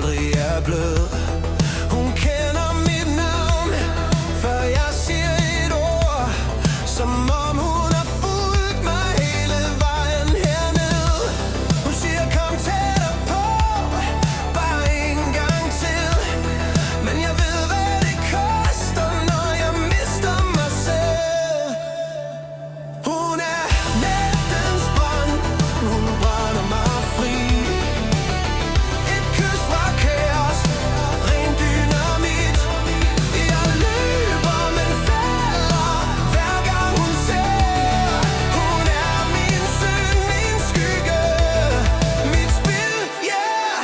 aldrig er blød. Hun kender mit navn, før jeg siger et ord, som om hun har fulgt mig hele vejen herned. Hun siger kom tættere på, bare en gang til, men jeg ved hvad det koster, når jeg mister mig selv. Hun er nattens brand, hun brænder mig fri. Et kys fra kaos, ren dynamit. Jeg løber, men falder hver gang hun ser. Hun er min synd, min skygge, mit spil, yeah.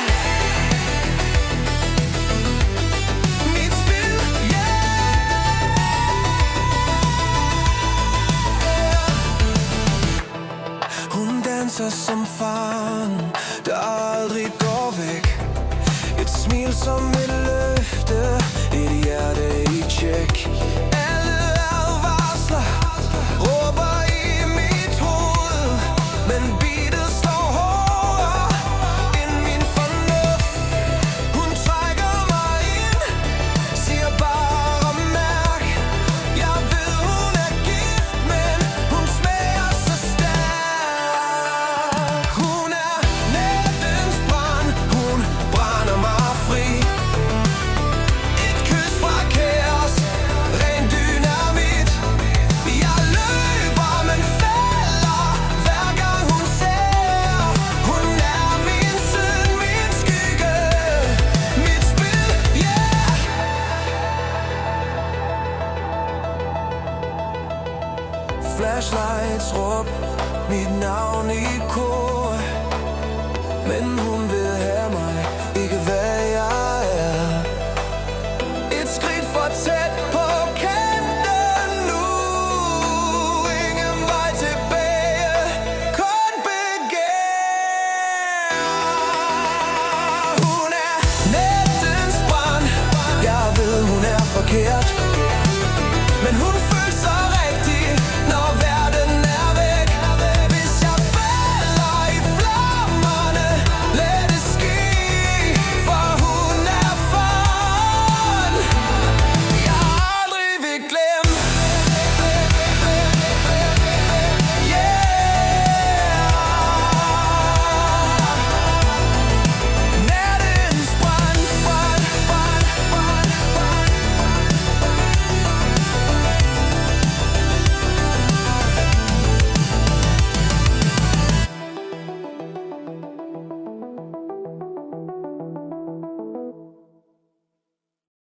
Mit spil, yeah. Hun danser som faren, der aldrig går væk. Et smil som et løfte, et hjerte i tjek. Alle advarsler råber i mit hoved, men beatet slår hårdere end min fornuft. Hun trækker mig ind, siger bare mærk. Jeg ved hun er gift, men hun smager så stærk. Hun er nattens brand, hun brænder mig fri. Et kys fra kaos, ren dynamit. Jeg løber, men falder hver gang hun ser. Hun er min synd, min skygge, mit spil, yeah. Flashlights råb mit navn i kor.